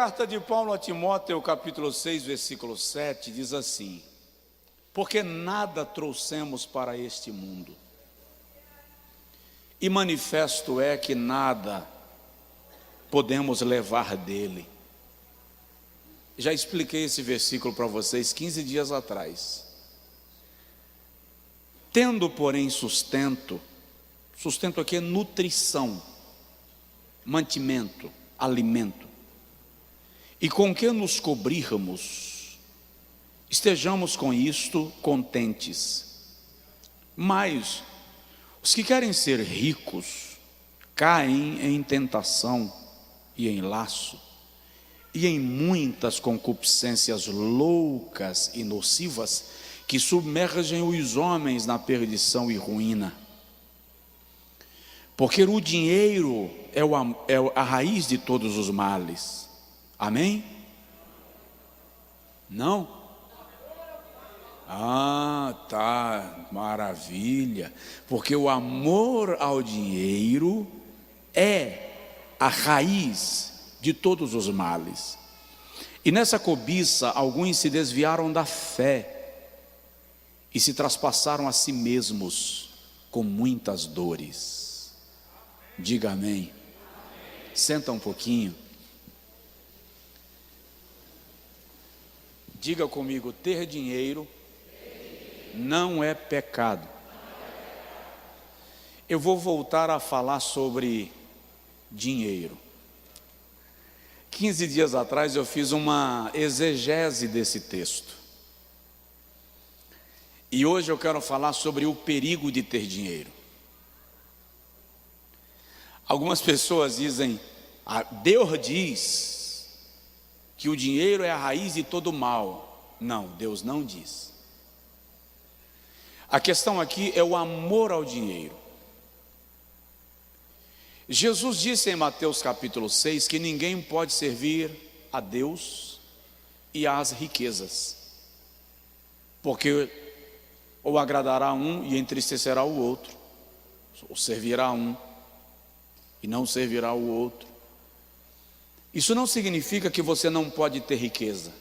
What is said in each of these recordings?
carta de Paulo a Timóteo, capítulo 6, versículo 7, diz assim: porque nada trouxemos para este mundo, e manifesto é que nada podemos levar dele. Já expliquei esse versículo para vocês 15 dias atrás. Tendo, porém, sustento aqui é nutrição, mantimento, alimento, e com que nos cobrirmos, estejamos com isto contentes. Mas os que querem ser ricos caem em tentação e em laço e em muitas concupiscências loucas e nocivas que submergem os homens na perdição e ruína. Porque o dinheiro é a raiz de todos os males. Amém? Não? Ah, tá, maravilha. Porque o amor ao dinheiro é a raiz de todos os males. E nessa cobiça, alguns se desviaram da fé e se traspassaram a si mesmos com muitas dores. Diga amém. Senta um pouquinho. Diga comigo: ter dinheiro não é pecado. Eu vou voltar a falar sobre dinheiro. 15 dias atrás eu fiz uma exegese desse texto. E hoje eu quero falar sobre o perigo de ter dinheiro. Algumas pessoas dizem: Deus diz que o dinheiro é a raiz de todo mal. Não, Deus não diz. A questão aqui é o amor ao dinheiro. Jesus disse em Mateus capítulo 6 que ninguém pode servir a Deus e às riquezas, porque ou agradará um e entristecerá o outro, ou servirá um e não servirá o outro. Isso não significa que você não pode ter riqueza.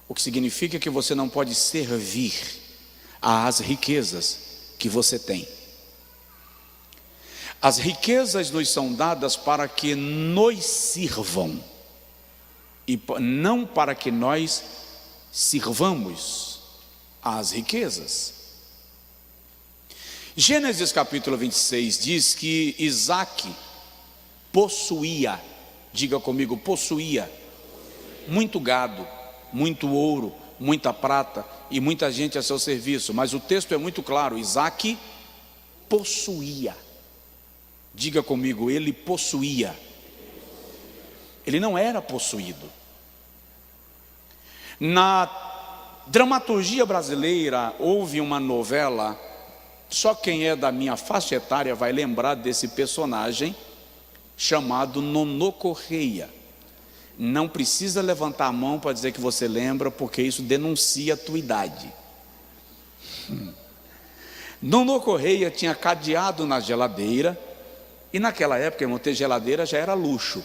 O que significa que você não pode servir às riquezas que você tem. As riquezas nos são dadas para que nos sirvam, e não para que nós sirvamos às riquezas. Gênesis capítulo 26 diz que Isaac possuía, diga comigo, possuía muito gado, muito ouro, muita prata e muita gente a seu serviço. Mas o texto é muito claro: Isaac possuía. Diga comigo, ele possuía. Ele não era possuído. Na dramaturgia brasileira houve uma novela, só quem é da minha faixa etária vai lembrar desse personagem, chamado Nonô Correia. Não precisa levantar a mão para dizer que você lembra, porque isso denuncia a tua idade. Nonô Correia tinha cadeado na geladeira. E naquela época, irmão, ter geladeira já era luxo.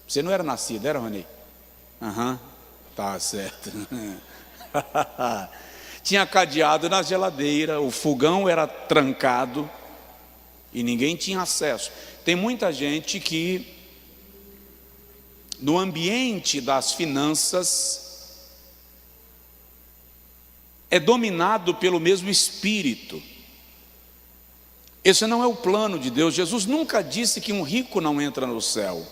Você não era nascido, era, Rony? Tá certo. Tinha cadeado na geladeira, o fogão era trancado e ninguém tinha acesso. Tem muita gente que, no ambiente das finanças, é dominado pelo mesmo espírito. Esse não é o plano de Deus. Jesus nunca disse que um rico não entra no céu.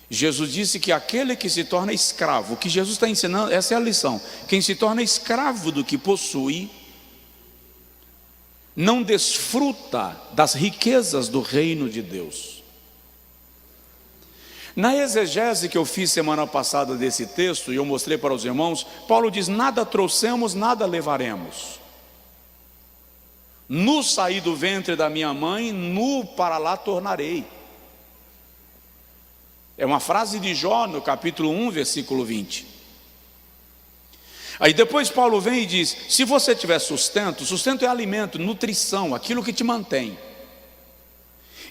Jesus disse que aquele que se torna escravo, o que Jesus está ensinando, essa é a lição: quem se torna escravo do que possui, não desfruta das riquezas do reino de Deus. Na exegese que eu fiz semana passada desse texto, e eu mostrei para os irmãos, Paulo diz: nada trouxemos, nada levaremos. Nu saí do ventre da minha mãe, nu para lá tornarei. É uma frase de Jó no capítulo 1, versículo 20. Aí depois Paulo vem e diz: se você tiver sustento, sustento é alimento, nutrição, aquilo que te mantém.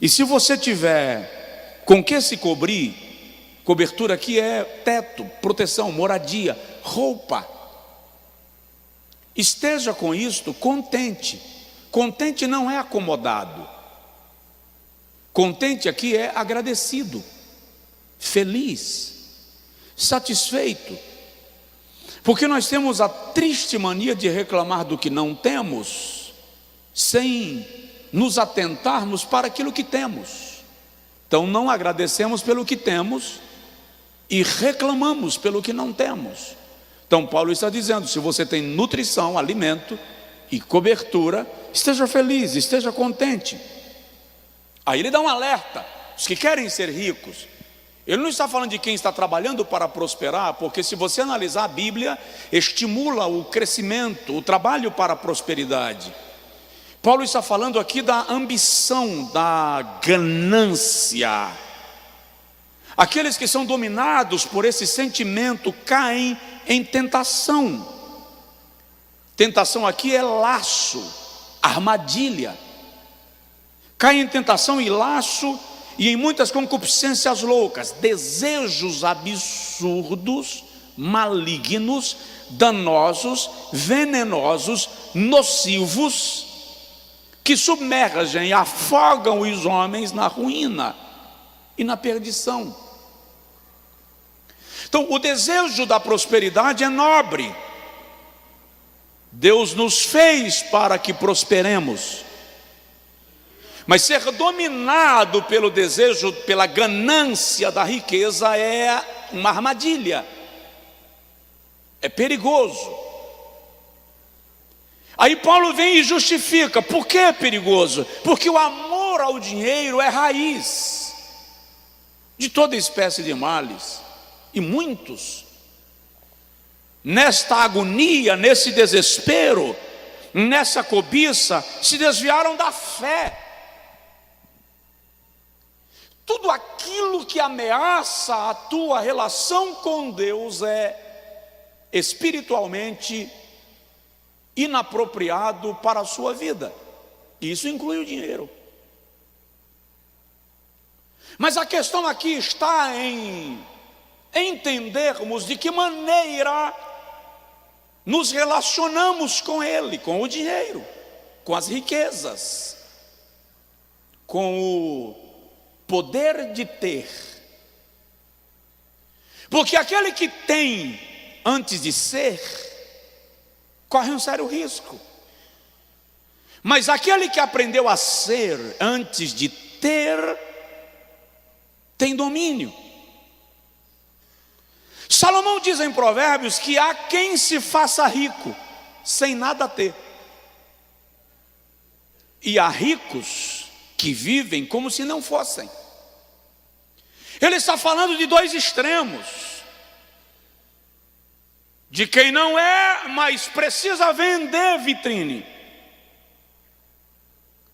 E se você tiver com que se cobrir, Cobertura aqui é teto, proteção, moradia, roupa. Esteja com isto contente. Contente não é acomodado. Contente aqui é agradecido, feliz, satisfeito. Porque nós temos a triste mania de reclamar do que não temos, sem nos atentarmos para aquilo que temos. Então não agradecemos pelo que temos e reclamamos pelo que não temos. Então Paulo está dizendo, se você tem nutrição, alimento e cobertura, esteja feliz, esteja contente. Aí ele dá um alerta, os que querem ser ricos. Ele não está falando de quem está trabalhando para prosperar, porque se você analisar a Bíblia, estimula o crescimento, o trabalho para a prosperidade. Paulo está falando aqui da ambição, da ganância. Aqueles que são dominados por esse sentimento caem em tentação. Tentação aqui é laço, armadilha. Caem em tentação e laço e em muitas concupiscências loucas, desejos absurdos, malignos, danosos, venenosos, nocivos, que submergem e afogam os homens na ruína e na perdição. Então, o desejo da prosperidade é nobre. Deus nos fez para que prosperemos. Mas ser dominado pelo desejo, pela ganância da riqueza é uma armadilha. É perigoso. Aí Paulo vem e justifica. Por que é perigoso? Porque o amor ao dinheiro é raiz de toda espécie de males. E muitos, nesta agonia, nesse desespero, nessa cobiça, se desviaram da fé. Tudo aquilo que ameaça a tua relação com Deus é espiritualmente inapropriado para a sua vida. Isso inclui o dinheiro. Mas a questão aqui está em entendermos de que maneira nos relacionamos com ele, com o dinheiro, com as riquezas, com o poder de ter. Porque aquele que tem antes de ser, corre um sério risco. Mas aquele que aprendeu a ser antes de ter, tem domínio. Salomão diz em Provérbios que há quem se faça rico sem nada ter. E há ricos que vivem como se não fossem. Ele está falando de dois extremos. De quem não é, mas precisa vender vitrine.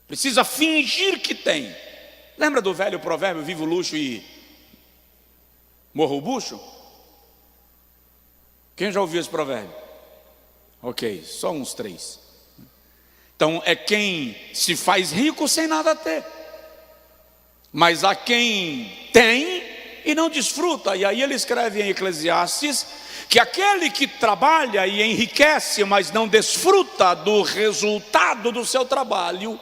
Precisa fingir que tem. Lembra do velho provérbio, viva o luxo e morra o bucho? Quem já ouviu esse provérbio? Ok, só uns 3. Então é quem se faz rico sem nada ter. Mas há quem tem e não desfruta. E aí ele escreve em Eclesiastes que aquele que trabalha e enriquece, mas não desfruta do resultado do seu trabalho,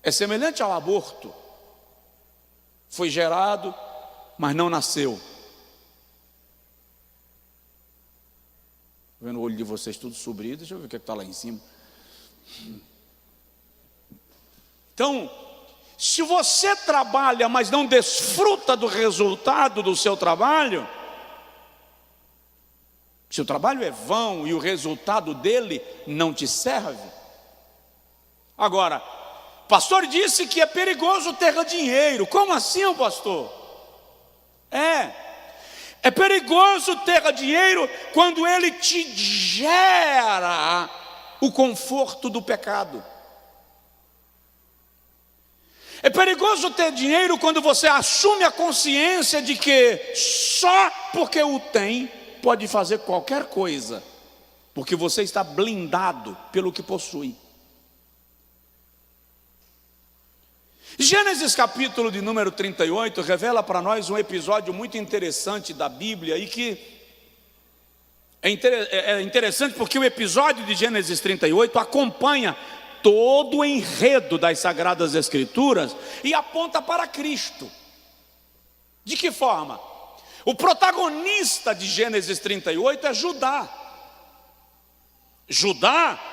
é semelhante ao aborto. Foi gerado, mas não nasceu. Estou vendo o olho de vocês tudo sobrido. Deixa eu ver o que está lá em cima. Então, se você trabalha, mas não desfruta do resultado do seu trabalho, se o trabalho é vão e o resultado dele não te serve. Agora, o pastor disse que é perigoso ter dinheiro. Como assim, pastor? É perigoso ter dinheiro quando ele te gera o conforto do pecado. É perigoso ter dinheiro quando você assume a consciência de que só porque o tem pode fazer qualquer coisa, porque você está blindado pelo que possui. Gênesis capítulo de número 38 revela para nós um episódio muito interessante da Bíblia e que é interessante porque o episódio de Gênesis 38 acompanha todo o enredo das Sagradas Escrituras e aponta para Cristo. De que forma? O protagonista de Gênesis 38 é Judá. Judá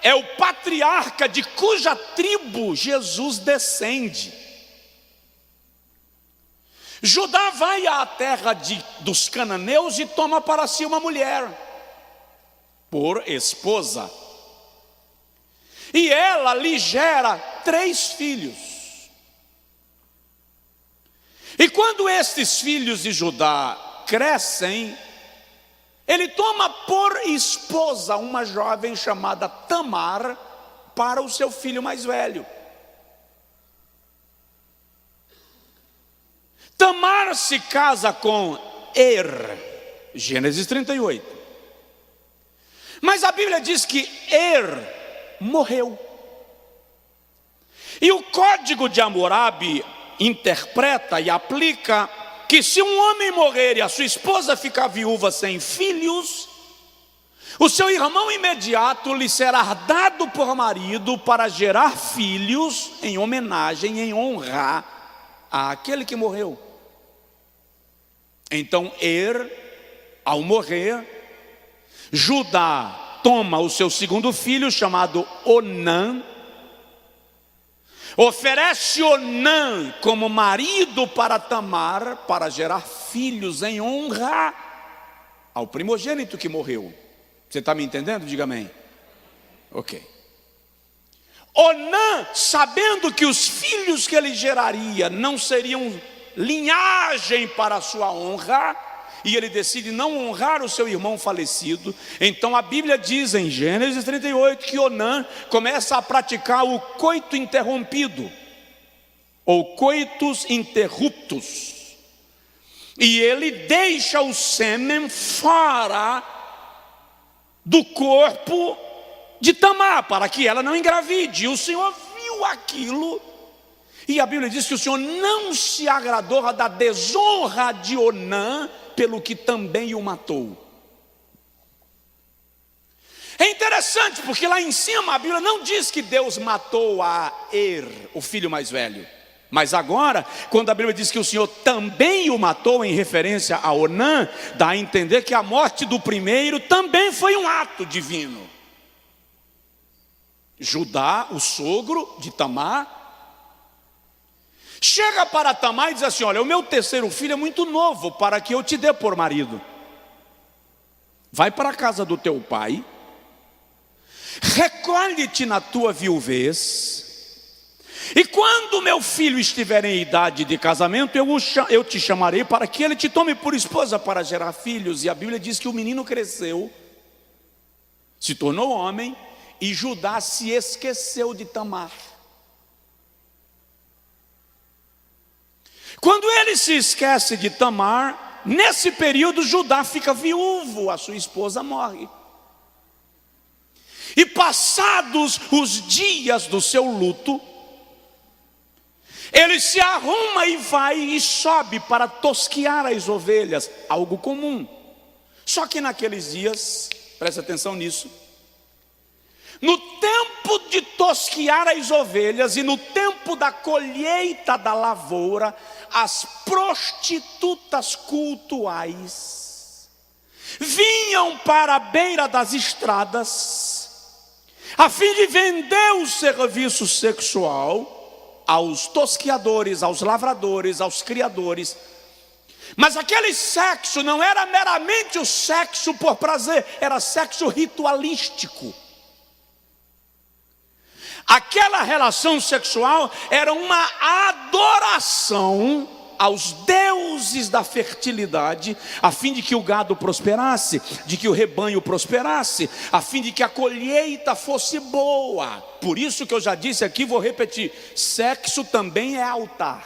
é o patriarca de cuja tribo Jesus descende. Judá vai à terra dos cananeus e toma para si uma mulher por esposa. E ela lhe gera 3 filhos. E quando estes filhos de Judá crescem, ele toma por esposa uma jovem chamada Tamar para o seu filho mais velho. Tamar se casa com Gênesis 38. Mas a Bíblia diz que morreu. E o código de Hammurabi interpreta e aplica que se um homem morrer e a sua esposa ficar viúva sem filhos, o seu irmão imediato lhe será dado por marido para gerar filhos em homenagem, em honra àquele que morreu. Então ao morrer, Judá toma o seu segundo filho, chamado Onã, oferece Onã como marido para Tamar, para gerar filhos em honra ao primogênito que morreu. Você está me entendendo? Diga amém. Ok. Onã, sabendo que os filhos que ele geraria não seriam linhagem para a sua honra, e ele decide não honrar o seu irmão falecido. Então a Bíblia diz em Gênesis 38 que Onã começa a praticar o coito interrompido, ou coitus interruptus, e ele deixa o sêmen fora do corpo de Tamar, para que ela não engravide. E o Senhor viu aquilo, e a Bíblia diz que o Senhor não se agradou da desonra de Onã, pelo que também o matou. É interessante porque lá em cima a Bíblia não diz que Deus matou a o filho mais velho. Mas agora, quando a Bíblia diz que o Senhor também o matou, em referência a Onã, dá a entender que a morte do primeiro também foi um ato divino. Judá, o sogro de Tamar, chega para Tamar e diz assim: olha, o meu terceiro filho é muito novo para que eu te dê por marido. Vai para a casa do teu pai, recolhe-te na tua viuvez, e quando meu filho estiver em idade de casamento, eu te chamarei para que ele te tome por esposa para gerar filhos. E a Bíblia diz que o menino cresceu, se tornou homem, e Judá se esqueceu de Tamar. Quando ele se esquece de Tamar, nesse período Judá fica viúvo, a sua esposa morre. E passados os dias do seu luto, ele se arruma e vai e sobe para tosquiar as ovelhas, algo comum. Só que naqueles dias, preste atenção nisso, no tempo de tosquiar as ovelhas e no tempo da colheita da lavoura, as prostitutas cultuais vinham para a beira das estradas a fim de vender o serviço sexual aos tosquiadores, aos lavradores, aos criadores. Mas aquele sexo não era meramente o sexo por prazer, era sexo ritualístico. Aquela relação sexual era uma adoração aos deuses da fertilidade, a fim de que o gado prosperasse, de que o rebanho prosperasse, a fim de que a colheita fosse boa. Por isso que eu já disse aqui, vou repetir: sexo também é altar.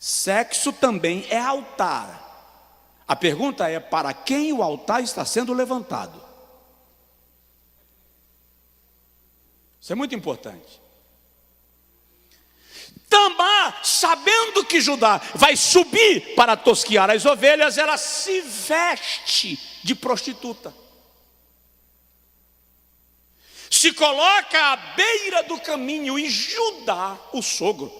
Sexo também é altar. A pergunta é: para quem o altar está sendo levantado? Isso é muito importante. sabendo que Judá vai subir para tosquiar as ovelhas, ela se veste de prostituta. Se coloca à beira do caminho e Judá, o sogro,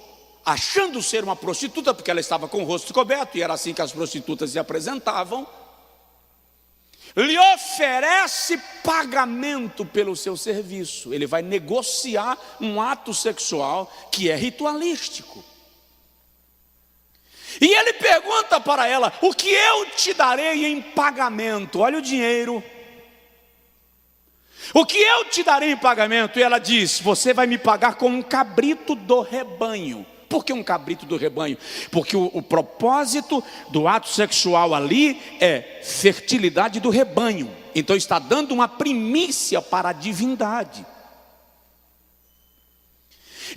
achando ser uma prostituta, porque ela estava com o rosto coberto, e era assim que as prostitutas se apresentavam, lhe oferece pagamento pelo seu serviço. Ele vai negociar um ato sexual que é ritualístico. E ele pergunta para ela: o que eu te darei em pagamento? Olha o dinheiro. O que eu te darei em pagamento? E ela diz: você vai me pagar com um cabrito do rebanho. Por que um cabrito do rebanho? Porque o propósito do ato sexual ali é fertilidade do rebanho. Então está dando uma primícia para a divindade.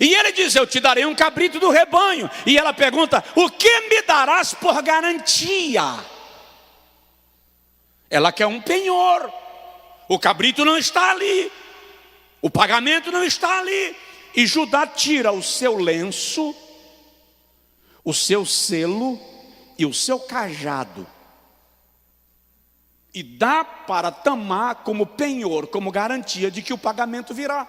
E ele diz: eu te darei um cabrito do rebanho. E ela pergunta: o que me darás por garantia? Ela quer um penhor. O cabrito não está ali, o pagamento não está ali. E Judá tira o seu lenço, o seu selo e o seu cajado e dá para Tamar como penhor, como garantia de que o pagamento virá.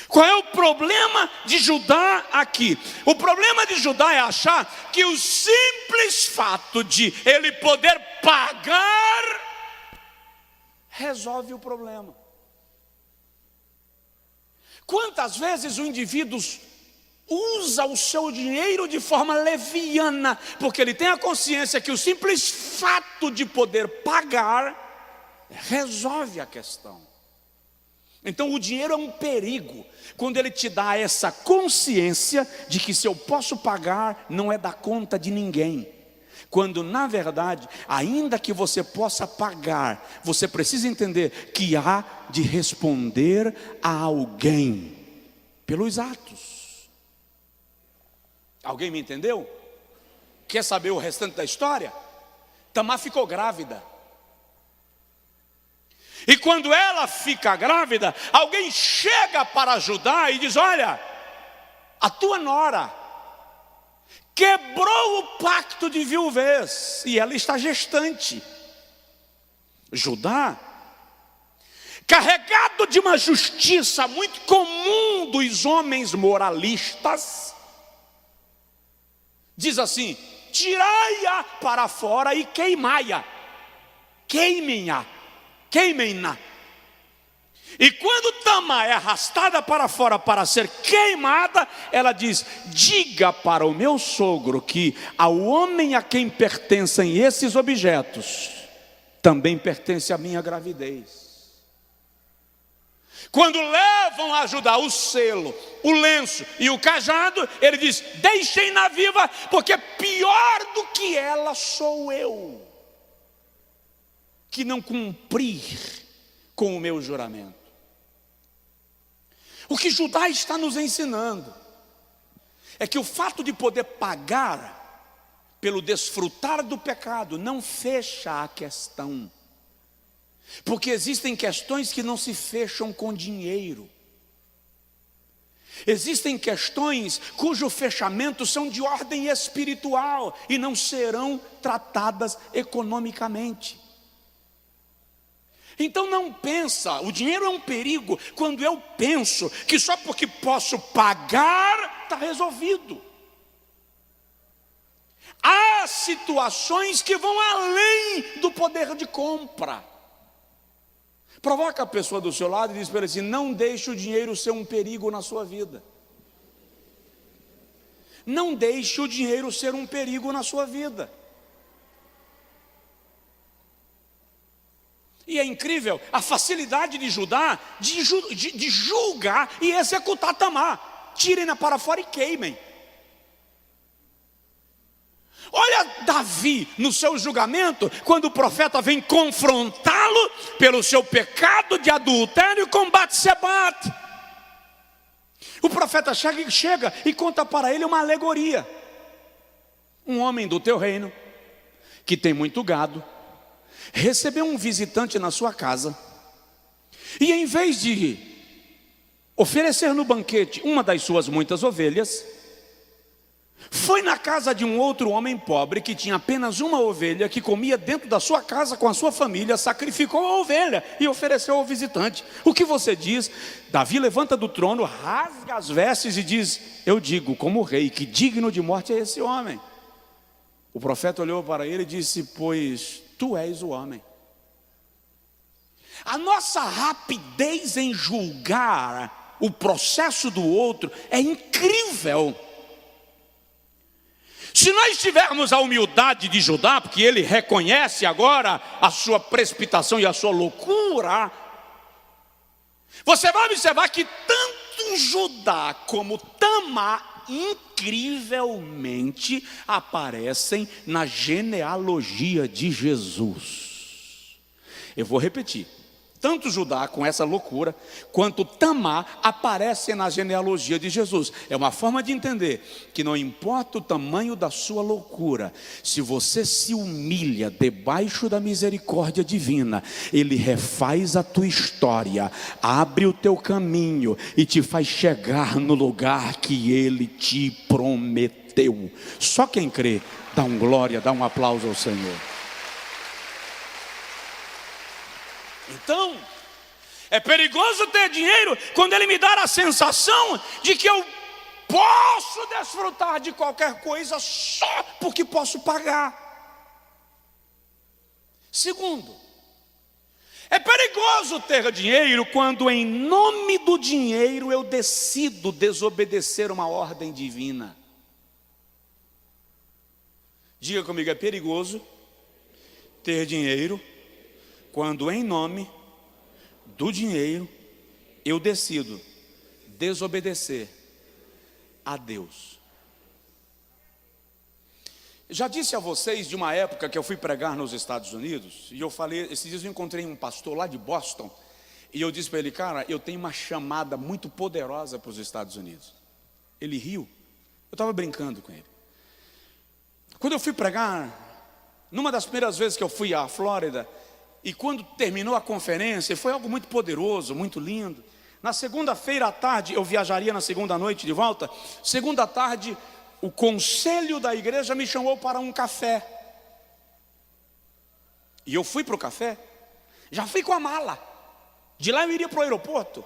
Qual é o problema de Judá aqui? O problema de Judá é achar que o simples fato de ele poder pagar resolve o problema. Quantas vezes o indivíduo usa o seu dinheiro de forma leviana, porque ele tem a consciência que o simples fato de poder pagar resolve a questão. Então o dinheiro é um perigo, quando ele te dá essa consciência de que se eu posso pagar, não é dar conta de ninguém. Quando na verdade, ainda que você possa pagar, você precisa entender que há de responder a alguém pelos atos. Alguém me entendeu? Quer saber o restante da história? Tamar ficou grávida. E quando ela fica grávida, alguém chega para Judá e diz: olha, a tua nora quebrou o pacto de viuvez e ela está gestante. Judá, carregado de uma justiça muito comum dos homens moralistas, diz assim: tirai-a para fora e queimai-a. Queimem-a. Queimem-na. E quando Tamar é arrastada para fora para ser queimada, ela diz: diga para o meu sogro que ao homem a quem pertencem esses objetos, também pertence a minha gravidez. Quando levam a Judá o selo, o lenço e o cajado, ele diz: deixem-na viva, porque pior do que ela sou eu, que não cumprir com o meu juramento. O que Judá está nos ensinando é que o fato de poder pagar pelo desfrutar do pecado não fecha a questão, porque existem questões que não se fecham com dinheiro. Existem questões cujo fechamento são de ordem espiritual e não serão tratadas economicamente. Então não pensa, o dinheiro é um perigo quando eu penso que só porque posso pagar está resolvido. Há situações que vão além do poder de compra. Provoca a pessoa do seu lado e diz para ele assim: não deixe o dinheiro ser um perigo na sua vida. Não deixe o dinheiro ser um perigo na sua vida. E é incrível a facilidade de Judá de julgar e executar Tamar. Tirem-na para fora e queimem. Olha Davi no seu julgamento, quando o profeta vem confrontá-lo pelo seu pecado de adultério com Batseba. O profeta chega e conta para ele uma alegoria. Um homem do teu reino, que tem muito gado, recebeu um visitante na sua casa, e em vez de oferecer no banquete uma das suas muitas ovelhas, Foi na casa de um outro homem pobre que tinha apenas uma ovelha, que comia dentro da sua casa com a sua família, sacrificou a ovelha e ofereceu ao visitante. O que você diz? Davi levanta do trono, rasga as vestes e diz: eu digo como rei, que digno de morte é esse homem. O profeta olhou para ele e disse: pois tu és o homem. A nossa rapidez em julgar o processo do outro é incrível. Se nós tivermos a humildade de Judá, porque ele reconhece agora a sua precipitação e a sua loucura, você vai observar que tanto Judá como Tamar incrivelmente aparecem na genealogia de Jesus. Eu vou repetir. Tanto Judá, com essa loucura, quanto Tamar aparecem na genealogia de Jesus. É uma forma de entender que não importa o tamanho da sua loucura, se você se humilha debaixo da misericórdia divina, Ele refaz a tua história, abre o teu caminho e te faz chegar no lugar que Ele te prometeu. Só quem crê, dá um glória, dá um aplauso ao Senhor. Então, é perigoso ter dinheiro quando ele me dá a sensação de que eu posso desfrutar de qualquer coisa só porque posso pagar. Segundo, é perigoso ter dinheiro quando em nome do dinheiro eu decido desobedecer uma ordem divina. Diga comigo, é perigoso ter dinheiro quando em nome do dinheiro eu decido desobedecer a Deus. Já disse a vocês de uma época que eu fui pregar nos Estados Unidos, e eu falei, esses dias eu encontrei um pastor lá de Boston, e eu disse para ele: cara, eu tenho uma chamada muito poderosa para os Estados Unidos. Ele riu, eu estava brincando com ele. Quando eu fui pregar, numa das primeiras vezes que eu fui à Flórida, e quando terminou a conferência, foi algo muito poderoso, muito lindo. Na segunda-feira à tarde, eu viajaria na segunda noite de volta. Segunda tarde, o conselho da igreja me chamou para um café. E eu fui para o café, já fui com a mala. De lá eu iria para o aeroporto.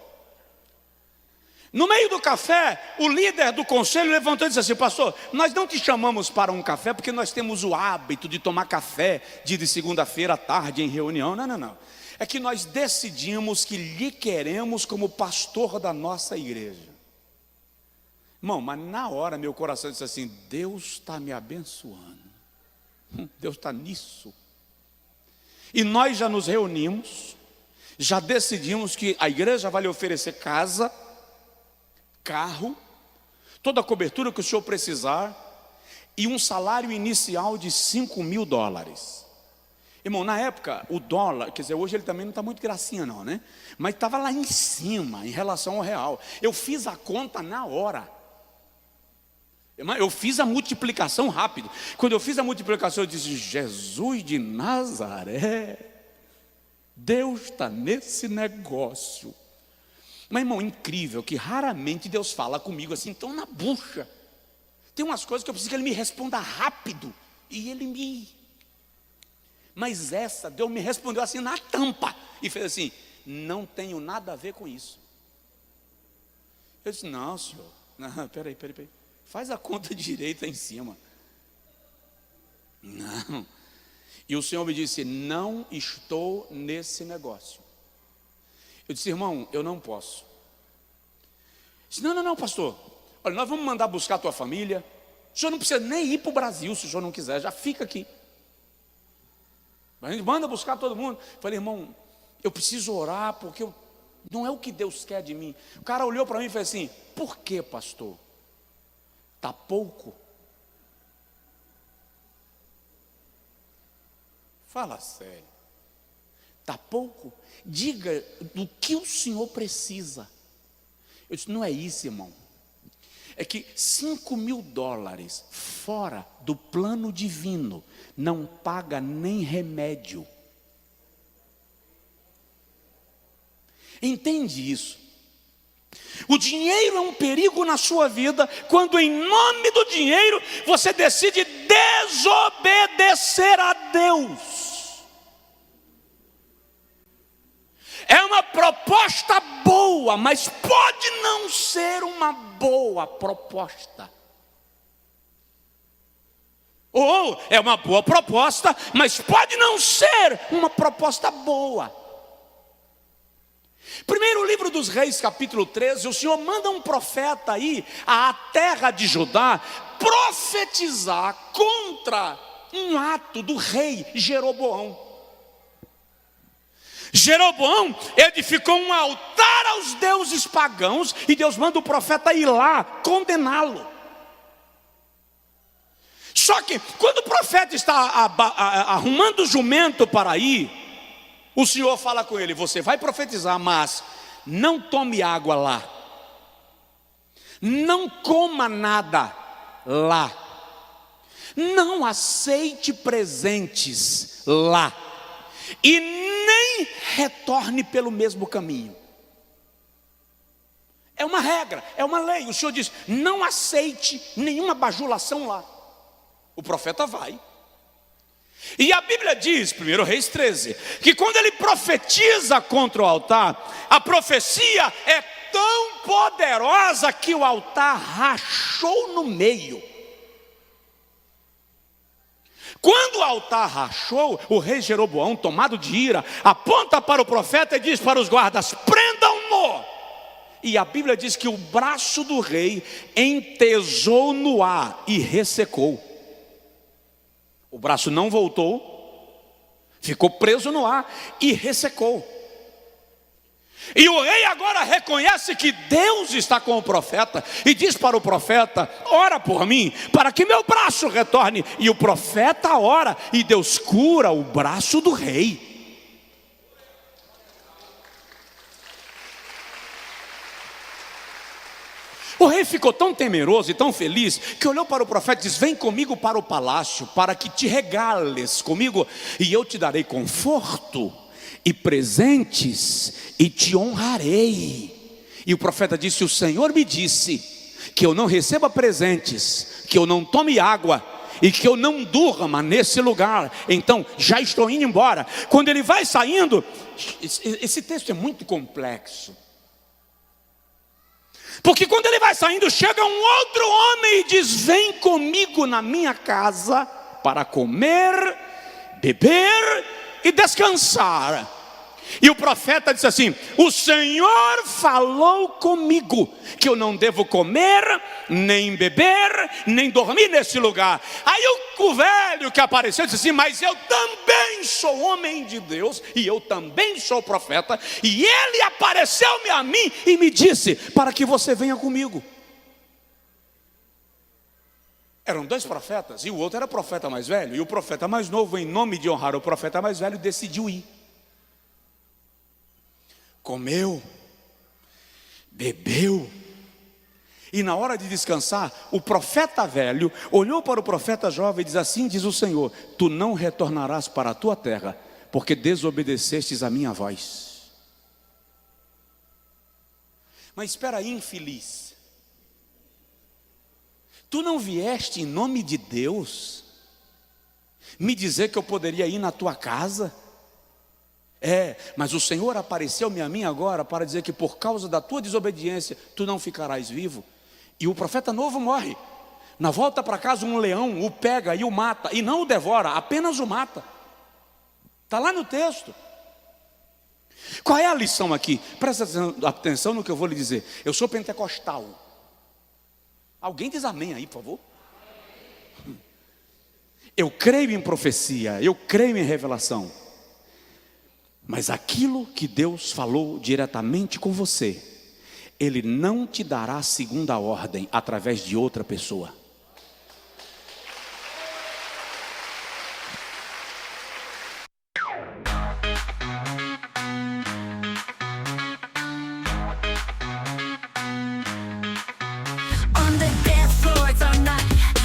No meio do café, o líder do conselho levantou e disse assim: pastor, nós não te chamamos para um café porque nós temos o hábito de tomar café de segunda-feira à tarde em reunião. Não. É que nós decidimos que lhe queremos como pastor da nossa igreja. Irmão, mas na hora meu coração disse assim: Deus está me abençoando. Deus está nisso. E nós já nos reunimos, já decidimos que a igreja vai lhe oferecer casa, carro, toda a cobertura que o senhor precisar, e um salário inicial de $5.000. Irmão, na época, o dólar, quer dizer, hoje ele também não está muito gracinha não, né? Mas estava lá em cima, em relação ao real. Eu fiz a conta na hora. Eu fiz a multiplicação rápido. Quando eu fiz a multiplicação, eu disse: Jesus de Nazaré, Deus está nesse negócio. Mas, irmão, incrível que raramente Deus fala comigo assim, tão na bucha. Tem umas coisas que eu preciso que Ele me responda rápido. E Ele me... Mas essa, Deus me respondeu assim na tampa. E fez assim: não tenho nada a ver com isso. Eu disse: não, senhor. Não, peraí. Faz a conta direita em cima. Não. E o Senhor me disse: não estou nesse negócio. Eu disse: irmão, eu não posso. Eu disse: não, pastor. Olha, nós vamos mandar buscar a tua família. O senhor não precisa nem ir para o Brasil, se o senhor não quiser, já fica aqui. A gente manda buscar todo mundo. Eu falei: irmão, eu preciso orar, porque não é o que Deus quer de mim. O cara olhou para mim e falou assim: por que, pastor? Está pouco? Fala sério. Está pouco? Diga do que o senhor precisa. Eu disse: não é isso, irmão. É que $5.000 fora do plano divino não paga nem remédio. Entende isso? O dinheiro é um perigo na sua vida quando, em nome do dinheiro, você decide desobedecer a Deus. É uma proposta boa, mas pode não ser uma boa proposta. Ou é uma boa proposta, mas pode não ser uma proposta boa. Primeiro livro dos Reis, capítulo 13, o Senhor manda um profeta ir à terra de Judá profetizar contra um ato do rei Jeroboão. Jeroboão edificou um altar aos deuses pagãos e Deus manda o profeta ir lá condená-lo. Só que quando o profeta está arrumando o jumento para ir, o Senhor fala com ele: você vai profetizar, mas não tome água lá, não coma nada lá, não aceite presentes lá, e nem retorne pelo mesmo caminho. É uma regra, é uma lei. O Senhor diz: não aceite nenhuma bajulação lá. O profeta vai. E a Bíblia diz, 1 Reis 13, que quando ele profetiza contra o altar, a profecia é tão poderosa que o altar rachou no meio. Quando o altar rachou, o rei Jeroboão, tomado de ira, aponta para o profeta e diz para os guardas: prendam-no. E a Bíblia diz que o braço do rei entesou no ar e ressecou. O braço não voltou, ficou preso no ar e ressecou. E o rei agora reconhece que Deus está com o profeta e diz para o profeta: ora por mim, para que meu braço retorne. E o profeta ora e Deus cura o braço do rei. O rei ficou tão temeroso e tão feliz que olhou para o profeta e disse: vem comigo para o palácio, para que te regales comigo, e eu te darei conforto e presentes e te honrarei. E o profeta disse: o Senhor me disse que eu não receba presentes, que eu não tome água e que eu não durma nesse lugar, então já estou indo embora. Quando ele vai saindo, esse texto é muito complexo, porque quando ele vai saindo, chega um outro homem e diz: vem comigo na minha casa para comer, beber e descansar. E o profeta disse assim: o Senhor falou comigo que eu não devo comer, nem beber, nem dormir nesse lugar. Aí o velho que apareceu disse assim: mas eu também sou homem de Deus, e eu também sou profeta, e ele apareceu-me a mim e me disse para que você venha comigo. Eram dois profetas, e o outro era profeta mais velho, e o profeta mais novo, em nome de honrar o profeta mais velho, decidiu ir. Comeu, bebeu, e na hora de descansar, o profeta velho olhou para o profeta jovem e diz: assim diz o Senhor, tu não retornarás para a tua terra, porque desobedecestes a minha voz. Mas espera aí, infeliz, tu não vieste em nome de Deus me dizer que eu poderia ir na tua casa? Mas o Senhor apareceu-me a mim agora para dizer que por causa da tua desobediência tu não ficarás vivo. E o profeta novo morre. Na volta para casa, um leão o pega e o mata, e não o devora, apenas o mata. Está lá no texto. Qual é a lição aqui? Presta atenção no que eu vou lhe dizer. Eu sou pentecostal. Alguém diz amém aí, por favor? Eu creio em profecia, eu creio em revelação. Mas aquilo que Deus falou diretamente com você, Ele não te dará segunda ordem através de outra pessoa. On the dance floor, it's all night.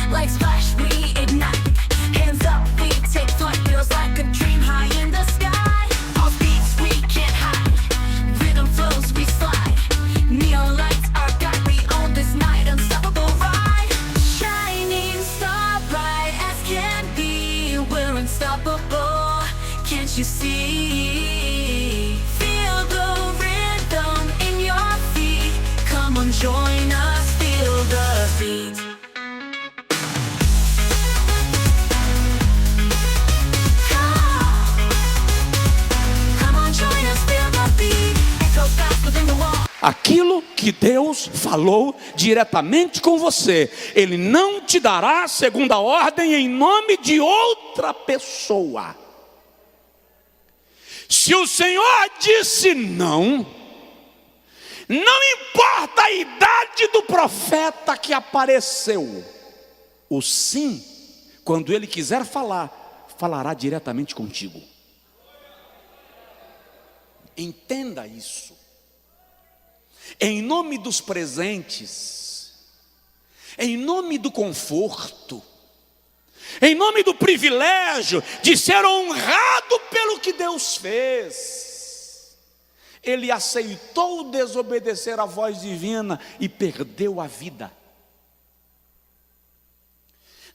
Like splash, we ignite. Hands up, feet take flight. Feels like a dream high in the sky. Off beats, we can't hide. Rhythm flows, we slide. Neon lights. you see. Feel the rhythm in your feet. Come on, join us, feel the beat. Come on, join us, feel the beat. Echo back within the wall. Aquilo que Deus falou diretamente com você, Ele não te dará segunda ordem em nome de outra pessoa. Se o Senhor disse não, não importa a idade do profeta que apareceu, o sim, quando Ele quiser falar, falará diretamente contigo. Entenda isso. Em nome dos presentes, em nome do conforto, em nome do privilégio de ser honrado pelo que Deus fez, ele aceitou desobedecer à voz divina e perdeu a vida.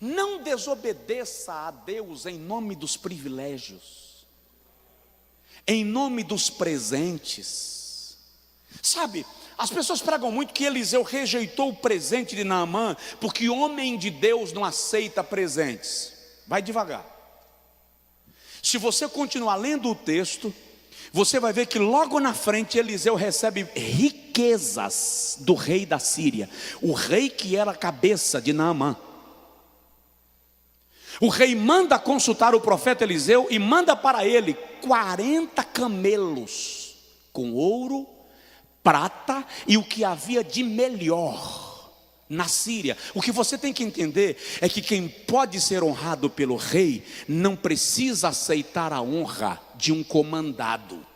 Não desobedeça a Deus em nome dos privilégios, em nome dos presentes. Sabe, as pessoas pregam muito que Eliseu rejeitou o presente de Naamã, porque homem de Deus não aceita presentes. Vai devagar. Se você continuar lendo o texto, você vai ver que logo na frente Eliseu recebe riquezas do rei da Síria, o rei que era a cabeça de Naamã. O rei manda consultar o profeta Eliseu e manda para ele 40 camelos com ouro, prata e o que havia de melhor na Síria. O que você tem que entender é que quem pode ser honrado pelo rei não precisa aceitar a honra de um comandado.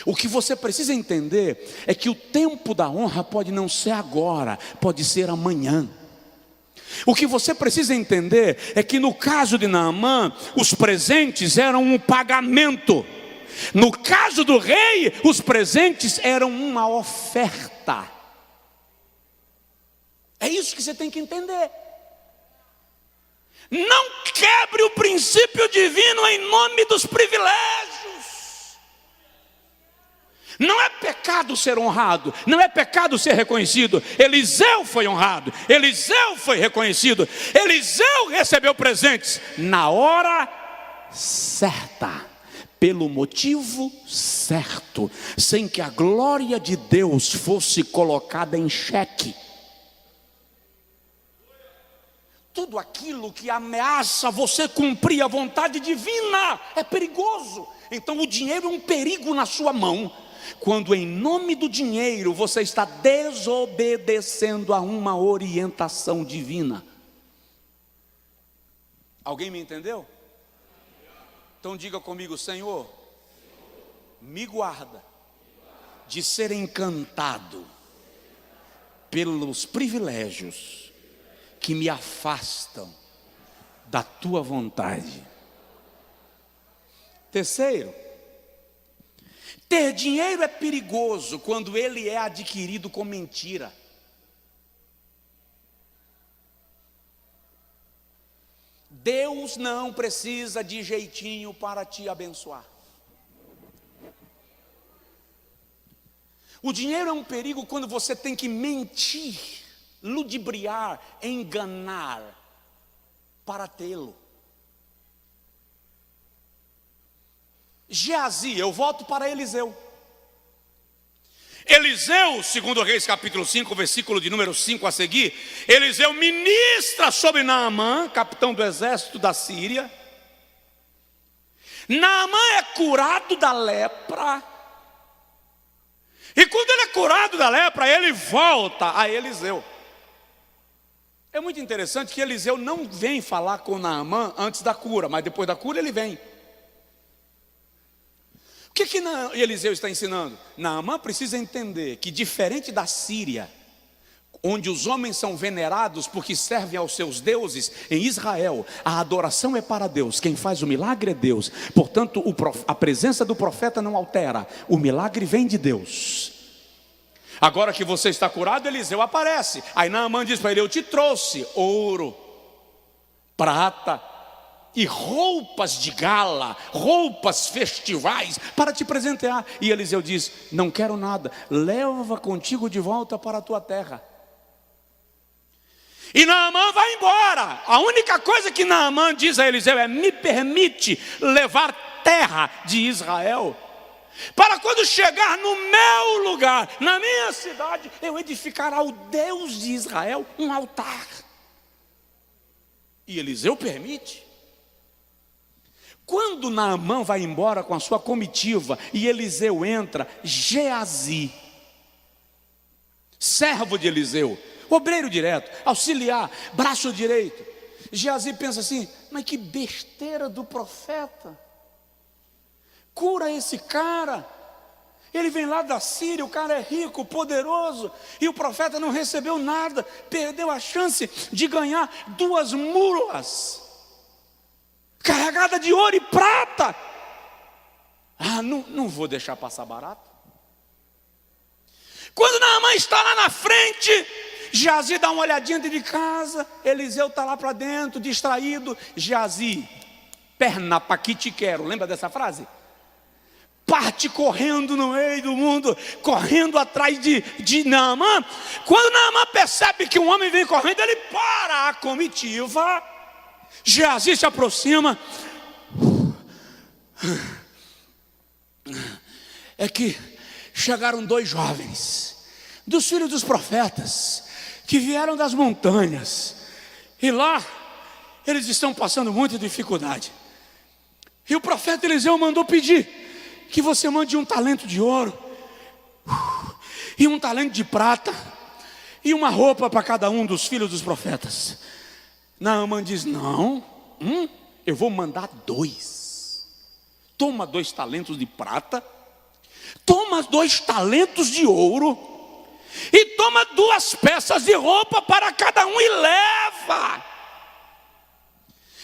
O que você precisa entender é que o tempo da honra pode não ser agora, pode ser amanhã. O que você precisa entender é que no caso de Naamã, os presentes eram um pagamento. No caso do rei, os presentes eram uma oferta. É isso que você tem que entender. Não quebre o princípio divino em nome dos privilégios. Não é pecado ser honrado, não é pecado ser reconhecido. Eliseu foi honrado, Eliseu foi reconhecido, Eliseu recebeu presentes na hora certa, pelo motivo certo, sem que a glória de Deus fosse colocada em xeque. Tudo aquilo que ameaça você cumprir a vontade divina é perigoso. Então o dinheiro é um perigo na sua mão, quando em nome do dinheiro você está desobedecendo a uma orientação divina. Alguém me entendeu? Então diga comigo: Senhor, me guarda de ser encantado pelos privilégios que me afastam da tua vontade. Terceiro, ter dinheiro é perigoso quando ele é adquirido com mentira. Deus não precisa de jeitinho para te abençoar. O dinheiro é um perigo quando você tem que mentir, ludibriar, enganar para tê-lo. Geazi, eu volto para Eliseu. Eliseu, segundo Reis capítulo 5, versículo de número 5 a seguir, Eliseu ministra sobre Naamã, capitão do exército da Síria. Naamã é curado da lepra. E quando ele é curado da lepra, ele volta a Eliseu. É muito interessante que Eliseu não vem falar com Naamã antes da cura, mas depois da cura ele vem. O que Eliseu está ensinando? Naamã precisa entender que, diferente da Síria, onde os homens são venerados porque servem aos seus deuses, em Israel a adoração é para Deus, quem faz o milagre é Deus. Portanto, a presença do profeta não altera, o milagre vem de Deus. Agora que você está curado, Eliseu aparece. Aí Naamã diz para ele: eu te trouxe ouro, prata, e roupas de gala, roupas festivais para te presentear. E Eliseu diz: não quero nada, leva contigo de volta para a tua terra. E Naamã vai embora. A única coisa que Naamã diz a Eliseu é: me permite levar terra de Israel, para quando chegar no meu lugar, na minha cidade, eu edificar ao Deus de Israel um altar. E Eliseu permite. Quando Naamã vai embora com a sua comitiva e Eliseu entra, Geazi, servo de Eliseu, obreiro direto, auxiliar, braço direito, Geazi pensa assim: mas que besteira do profeta, cura esse cara, ele vem lá da Síria, o cara é rico, poderoso, e o profeta não recebeu nada, perdeu a chance de ganhar 2 mulas carregada de ouro e prata. Não vou deixar passar barato. Quando Naamã está lá na frente, Geazi dá uma olhadinha dentro de casa, Eliseu está lá para dentro, distraído. Geazi, perna pa que te quero, lembra dessa frase? Parte correndo no meio do mundo, correndo atrás de Naamã. Quando Naamã percebe que um homem vem correndo, ele para a comitiva. Geazi se aproxima. É que chegaram 2 jovens, dos filhos dos profetas, que vieram das montanhas, e lá eles estão passando muita dificuldade. E o profeta Eliseu mandou pedir que você mande 1 talento de ouro, e 1 talento de prata, e uma roupa para cada um dos filhos dos profetas. Naamã diz: não, eu vou mandar 2. Toma 2 talentos de prata, toma 2 talentos de ouro, e toma 2 peças de roupa para cada um e leva.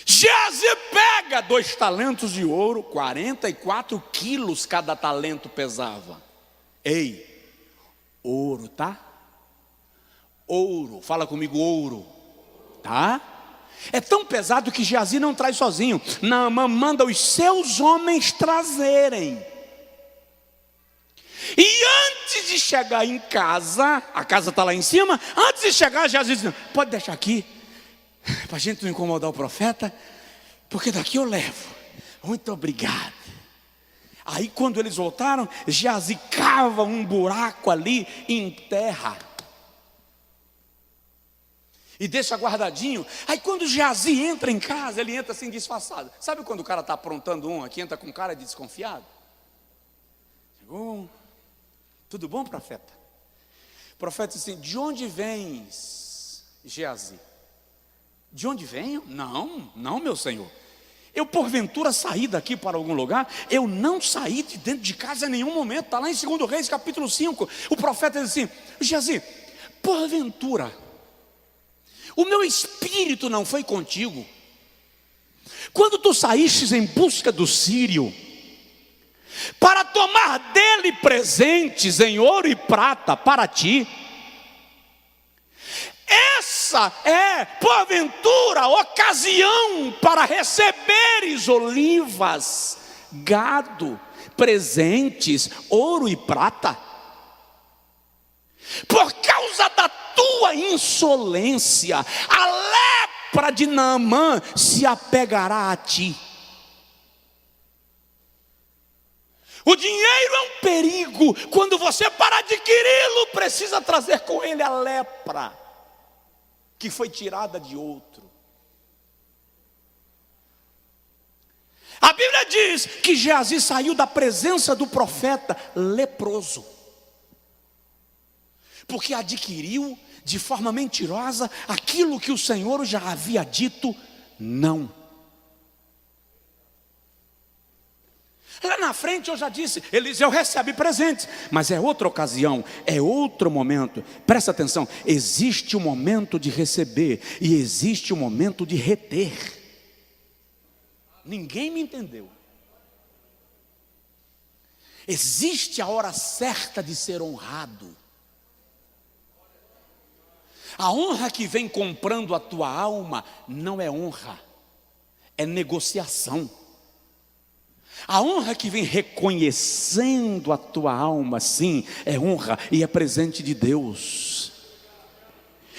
Geazi pega 2 talentos de ouro, 44 quilos cada talento pesava. Ei, ouro, tá? Ouro, fala comigo, ouro, tá? É tão pesado que Geazi não traz sozinho. Naamã manda os seus homens trazerem. E antes de chegar em casa, a casa está lá em cima, antes de chegar, Geazi diz: pode deixar aqui, para a gente não incomodar o profeta, porque daqui eu levo. Muito obrigado. Aí quando eles voltaram, Geazi cava um buraco ali em terra e deixa guardadinho. Aí quando Geazi entra em casa, ele entra assim disfarçado. Sabe quando o cara está aprontando aqui, entra com cara de desconfiado? Chegou: tudo bom, profeta? O profeta disse assim: de onde vens, Geazi? De onde venho? Não, meu senhor. Eu porventura saí daqui para algum lugar? Eu não saí de dentro de casa em nenhum momento. Está lá em 2 Reis capítulo 5. O profeta diz assim: Geazi, porventura o meu espírito não foi contigo quando tu saístes em busca do sírio, para tomar dele presentes em ouro e prata para ti? Essa é, porventura, a ocasião para receberes olivas, gado, presentes, ouro e prata? Por causa da tua insolência, a lepra de Naamã se apegará a ti. O dinheiro é um perigo. Quando você para adquiri-lo, precisa trazer com ele a lepra que foi tirada de outro. A Bíblia diz que Geazi saiu da presença do profeta leproso, porque adquiriu de forma mentirosa aquilo que o Senhor já havia dito não. Lá na frente eu já disse, Eliseu recebe presentes, mas é outra ocasião, é outro momento. Presta atenção, existe um momento de receber e existe um momento de reter. Ninguém me entendeu. Existe a hora certa de ser honrado. A honra que vem comprando a tua alma não é honra, é negociação. A honra que vem reconhecendo a tua alma, sim, é honra e é presente de Deus.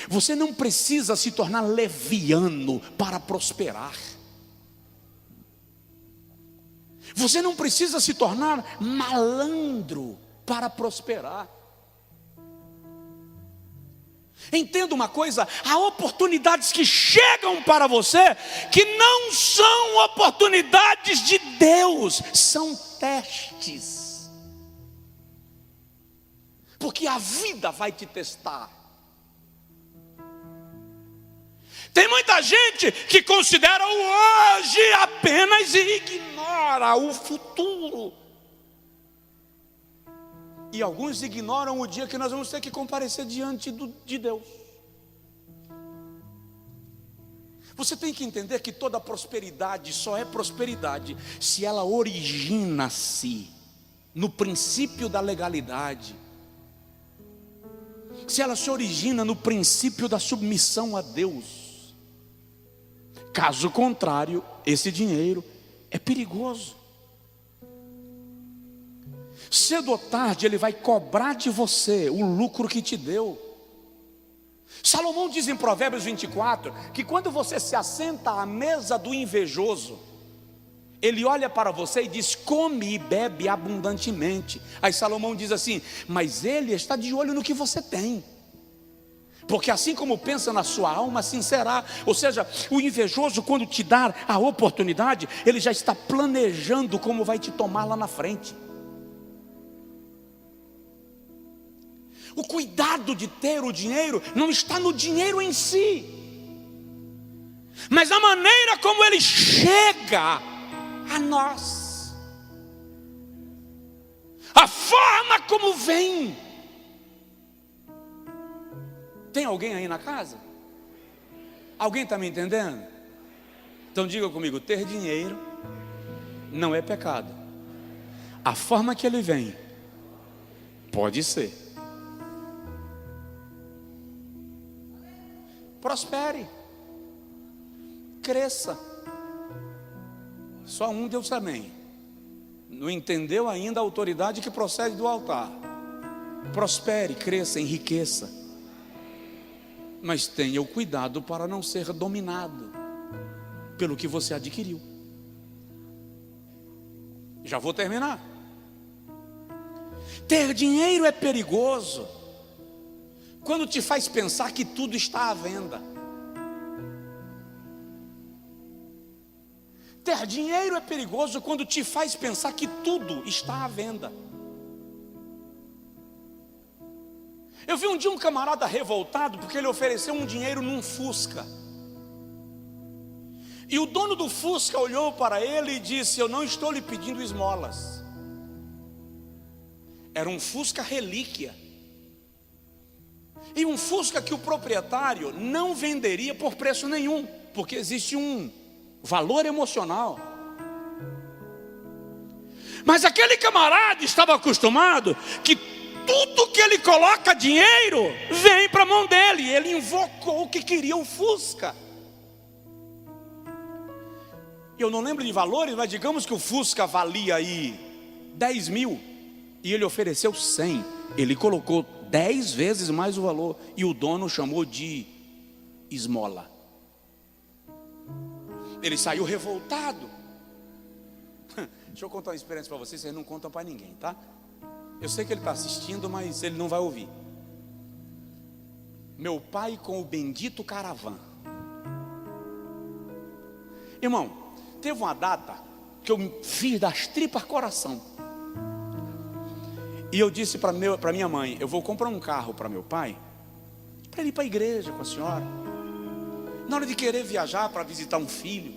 Você não precisa se tornar leviano para prosperar. Você não precisa se tornar malandro para prosperar. Entenda uma coisa: há oportunidades que chegam para você que não são oportunidades de Deus, são testes. Porque a vida vai te testar. Tem muita gente que considera o hoje apenas e ignora o futuro. E alguns ignoram o dia que nós vamos ter que comparecer diante de Deus. Você tem que entender que toda prosperidade só é prosperidade se ela origina-se no princípio da legalidade. Se ela se origina no princípio da submissão a Deus. Caso contrário, esse dinheiro é perigoso. Cedo ou tarde ele vai cobrar de você o lucro que te deu. Salomão diz em Provérbios 24 que quando você se assenta à mesa do invejoso, ele olha para você e diz: come e bebe abundantemente. Aí Salomão diz assim: mas ele está de olho no que você tem, porque assim como pensa na sua alma, assim será. Ou seja, o invejoso, quando te dar a oportunidade, ele já está planejando como vai te tomar lá na frente. O cuidado de ter o dinheiro não está no dinheiro em si, mas a maneira como ele chega a nós, a forma como vem. Tem alguém aí na casa? Alguém está me entendendo? Então diga comigo: ter dinheiro não é pecado. A forma que ele vem pode ser. Prospere, cresça. Só um Deus amém. Não entendeu ainda a autoridade que procede do altar. Prospere, cresça, enriqueça. Mas tenha o cuidado para não ser dominado pelo que você adquiriu. Já vou terminar. Ter dinheiro é perigoso quando te faz pensar que tudo está à venda. Ter dinheiro é perigoso quando te faz pensar que tudo está à venda. Eu vi um dia um camarada revoltado porque ele ofereceu um dinheiro num Fusca. E o dono do Fusca olhou para ele e disse: eu não estou lhe pedindo esmolas. Era um Fusca relíquia. E um Fusca que o proprietário não venderia por preço nenhum, porque existe um valor emocional. Mas aquele camarada estava acostumado que tudo que ele coloca dinheiro vem para a mão dele. Ele invocou que queria o Fusca. Eu não lembro de valores, mas digamos que o Fusca valia aí 10 mil e ele ofereceu 100. Ele colocou 10 vezes mais o valor e o dono chamou de esmola. Ele saiu revoltado. Deixa eu contar uma experiência para vocês não contam para ninguém, tá? Eu sei que ele está assistindo, mas ele não vai ouvir. Meu pai com o bendito Caravan. Irmão, teve uma data que eu fiz das tripas coração. E eu disse para minha mãe: eu vou comprar um carro para meu pai, para ele ir para a igreja com a senhora, na hora de querer viajar para visitar um filho.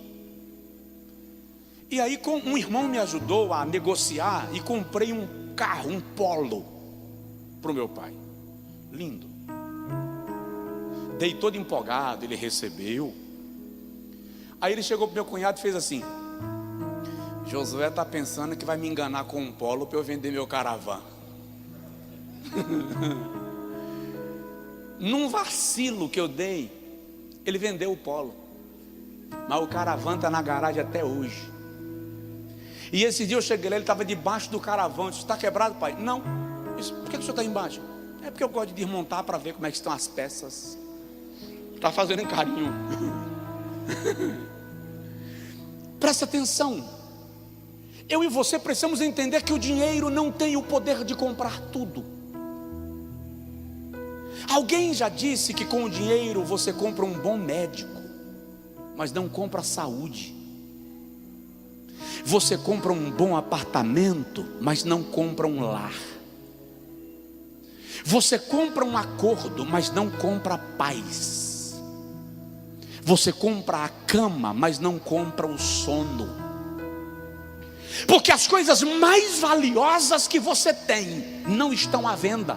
E aí um irmão me ajudou a negociar e comprei um carro, um Polo para o meu pai. Lindo. Dei todo empolgado, ele recebeu. Aí ele chegou para meu cunhado e fez assim: Josué está pensando que vai me enganar com um Polo para eu vender meu Caravan. Num vacilo que eu dei, ele vendeu o Polo. mas o caravan está na garagem até hoje. E esse dia eu cheguei lá, ele estava debaixo do caravan. Eu disse: está quebrado, pai? Não. Eu disse: por que o senhor está embaixo? É porque eu gosto de desmontar para ver como é que estão as peças. Está fazendo carinho. Presta atenção. Eu e você precisamos entender que o dinheiro não tem o poder de comprar tudo. Alguém já disse que com o dinheiro você compra um bom médico, mas não compra saúde. Você compra um bom apartamento, mas não compra um lar. Você compra um acordo, mas não compra paz. Você compra a cama, mas não compra o sono. Porque as coisas mais valiosas que você tem não estão à venda.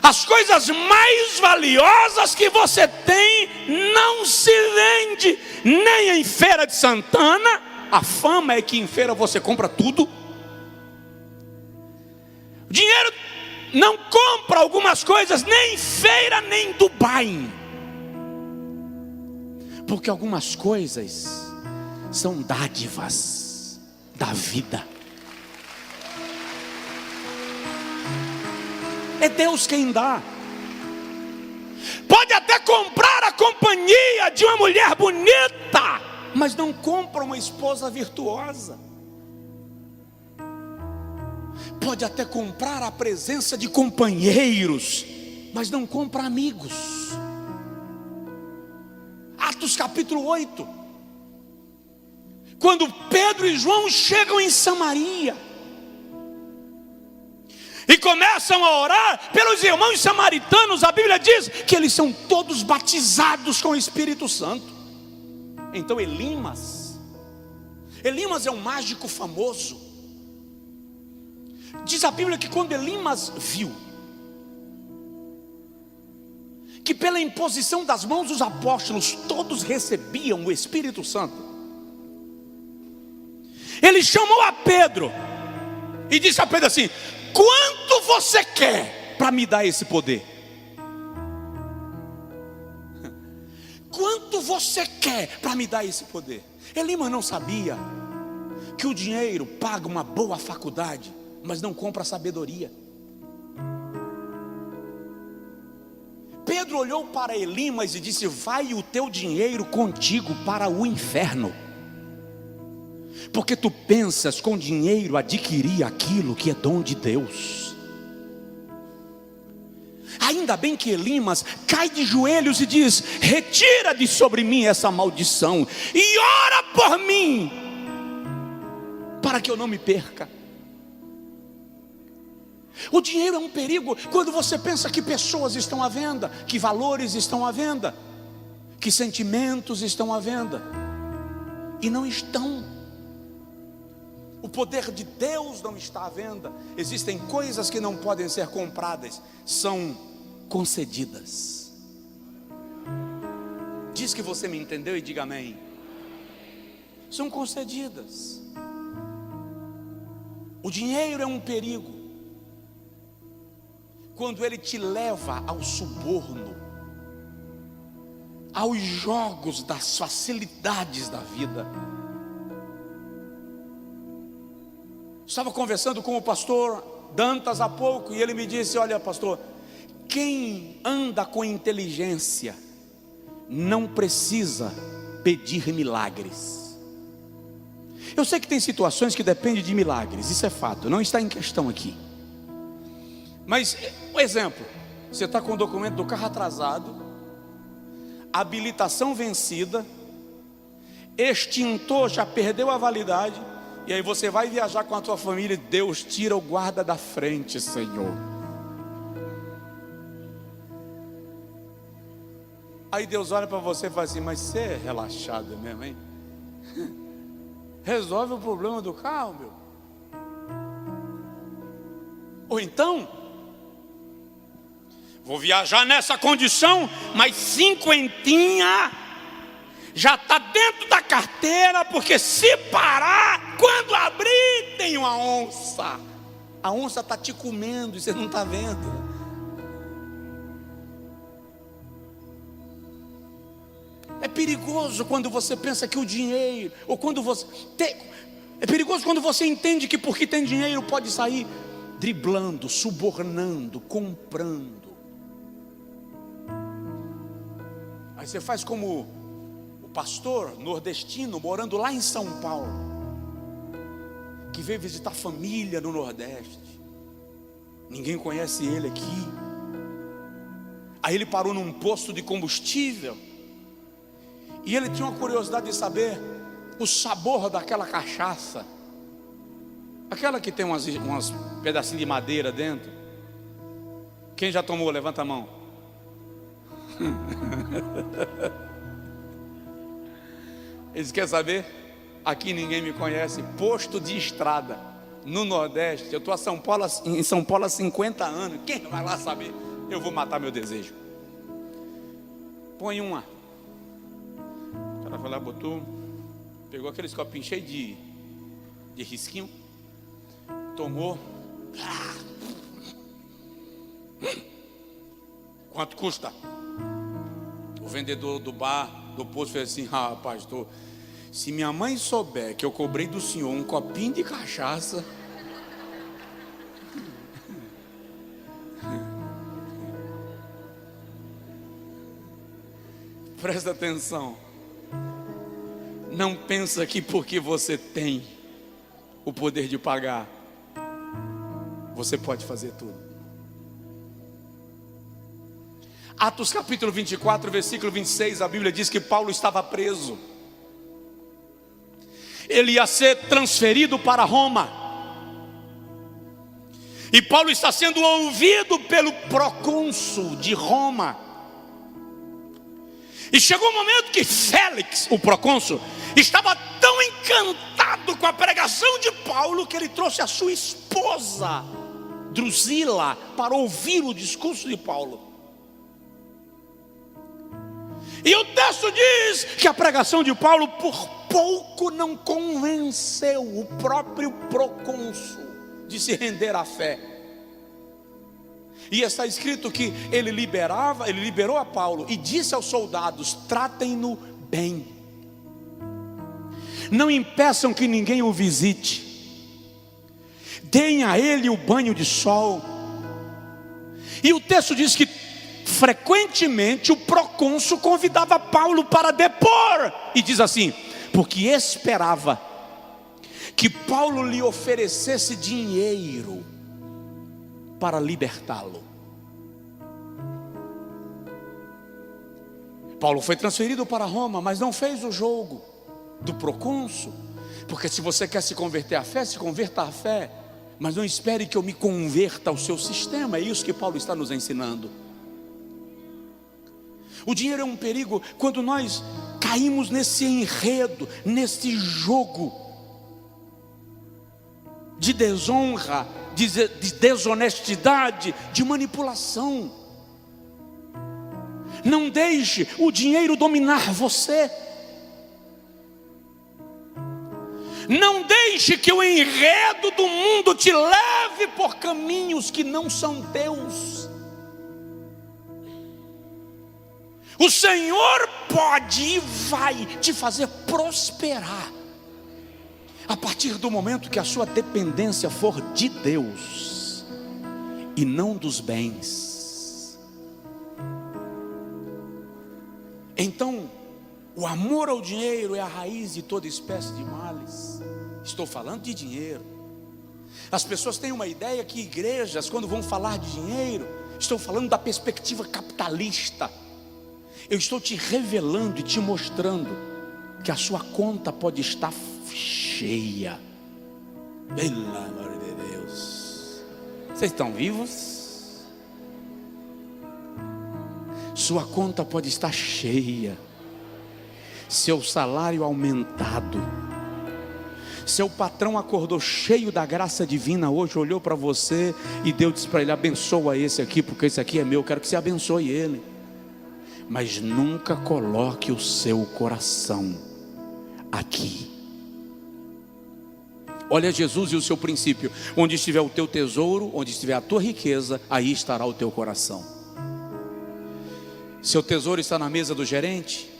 As coisas mais valiosas que você tem não se vende nem em Feira de Santana. A fama é que em feira você compra tudo. O dinheiro não compra algumas coisas nem em feira nem em Dubai. Porque algumas coisas são dádivas da vida. É Deus quem dá. Pode até comprar a companhia de uma mulher bonita, mas não compra uma esposa virtuosa. Pode até comprar a presença de companheiros, mas não compra amigos. Atos capítulo 8. Quando Pedro e João chegam em Samaria e começam a orar pelos irmãos samaritanos, a Bíblia diz que eles são todos batizados com o Espírito Santo. Então Elimas é um mágico famoso. Diz a Bíblia que quando Elimas viu que pela imposição das mãos dos apóstolos todos recebiam o Espírito Santo, ele chamou a Pedro e disse a Pedro assim: quanto você quer para me dar esse poder? Quanto você quer para me dar esse poder? Elimas não sabia que o dinheiro paga uma boa faculdade, mas não compra sabedoria. Pedro olhou para Elimas e disse: vai o teu dinheiro contigo para o inferno, porque tu pensas com dinheiro adquirir aquilo que é dom de Deus. Ainda bem que Elimas cai de joelhos e diz: retira de sobre mim essa maldição e ora por mim, para que eu não me perca. O dinheiro é um perigo quando você pensa que pessoas estão à venda, que valores estão à venda, que sentimentos estão à venda, e não estão. O poder de Deus não está à venda. Existem coisas que não podem ser compradas, são concedidas. Diz que você me entendeu e diga amém. São concedidas. O dinheiro é um perigo quando ele te leva ao suborno, aos jogos das facilidades da vida. Estava conversando com o pastor Dantas há pouco, e ele me disse: olha, pastor, quem anda com inteligência não precisa pedir milagres. Eu sei que tem situações que dependem de milagres, isso é fato, não está em questão aqui. Mas, um exemplo, você está com o documento do carro atrasado, habilitação vencida, extintor já perdeu a validade, e aí você vai viajar com a tua família e Deus tira o guarda da frente, Senhor. Aí Deus olha para você e fala assim: mas você é relaxado mesmo, hein? Resolve o problema do carro, meu. Ou então, vou viajar nessa condição, mas cinquentinha já está dentro da carteira, porque se parar, quando abrir, tem uma onça. A onça está te comendo e você não está vendo. perigoso quando você pensa que o dinheiro, ou quando você é perigoso quando você entende que porque tem dinheiro pode sair driblando, subornando, comprando. Aí você faz como o pastor nordestino morando lá em São Paulo, que veio visitar família no Nordeste. Ninguém conhece ele aqui. Aí ele parou num posto de combustível e ele tinha uma curiosidade de saber o sabor daquela cachaça, aquela que tem umas pedacinhos de madeira dentro. Quem já tomou? Levanta a mão. Eles querem saber? Aqui ninguém me conhece. Posto de estrada no Nordeste. Eu estou em São Paulo há 50 anos. Quem vai lá saber? Eu vou matar meu desejo. Põe uma. O cara foi lá, botou, pegou aqueles copinhos cheios de risquinho, tomou. Quanto custa? O vendedor do bar, do posto, fez assim: ah, pastor, se minha mãe souber que eu cobrei do senhor um copinho de cachaça. Presta atenção. Não pensa que porque você tem o poder de pagar, você pode fazer tudo. Atos capítulo 24, versículo 26, a Bíblia diz que Paulo estava preso. Ele ia ser transferido para Roma. E Paulo está sendo ouvido pelo procônsul de Roma. E chegou um momento que Félix, o procônsul, estava tão encantado com a pregação de Paulo que ele trouxe a sua esposa Drusila para ouvir o discurso de Paulo. E o texto diz que a pregação de Paulo por pouco não convenceu o próprio procônsul de se render à fé. E está escrito que ele liberou a Paulo e disse aos soldados: tratem-no bem, não impeçam que ninguém o visite, deem a ele o banho de sol. E o texto diz que frequentemente o procônsul convidava Paulo para depor, e diz assim: porque esperava que Paulo lhe oferecesse dinheiro para libertá-lo. Paulo foi transferido para Roma, mas não fez o jogo do procônsul, porque se você quer se converter à fé, se converta à fé, mas não espere que eu me converta ao seu sistema. É isso que Paulo está nos ensinando. O dinheiro é um perigo quando nós caímos nesse enredo, nesse jogo de desonra, de desonestidade, de manipulação. Não deixe o dinheiro dominar você. Não deixe que o enredo do mundo te leve por caminhos que não são teus. O Senhor pode e vai te fazer prosperar a partir do momento que a sua dependência for de Deus e não dos bens. Então, o amor ao dinheiro é a raiz de toda espécie de males. Estou falando de dinheiro. As pessoas têm uma ideia que igrejas, quando vão falar de dinheiro, estão falando da perspectiva capitalista. Eu estou te revelando e te mostrando que a sua conta pode estar cheia. Pelo amor de Deus. Vocês estão vivos? Sua conta pode estar cheia. Seu salário aumentado. Seu patrão acordou cheio da graça divina hoje, olhou para você e Deus disse para ele: abençoa esse aqui, porque esse aqui é meu, quero que você abençoe ele. Mas nunca coloque o seu coração aqui. Olha Jesus e o seu princípio: onde estiver o teu tesouro, onde estiver a tua riqueza, aí estará o teu coração. Seu tesouro está na mesa do gerente?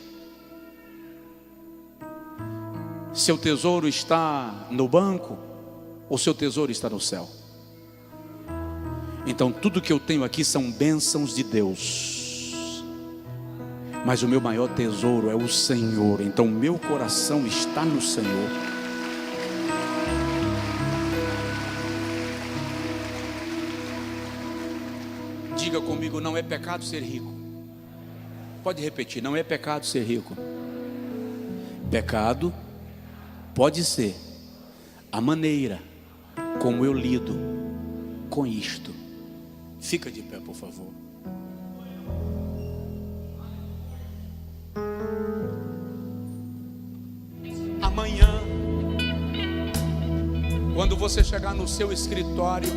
Seu tesouro está no banco ou seu tesouro está no céu? Então tudo que eu tenho aqui são bênçãos de Deus, mas o meu maior tesouro é o Senhor. Então meu coração está no Senhor. Diga comigo, não é pecado ser rico. Pode repetir, não é pecado ser rico. Pecado pode ser a maneira como eu lido com isto. Fica de pé, por favor. Amanhã, quando você chegar no seu escritório,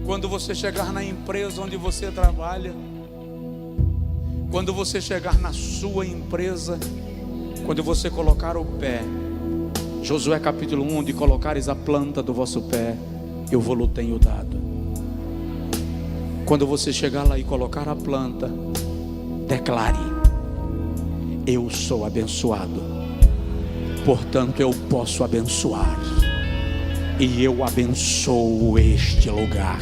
quando você chegar na empresa onde você trabalha, quando você chegar na sua empresa, quando você colocar o pé, Josué capítulo 1, onde colocares a planta do vosso pé, eu vou-lo tenho dado. Quando você chegar lá e colocar a planta, declare: eu sou abençoado, portanto eu posso abençoar, e eu abençoo este lugar.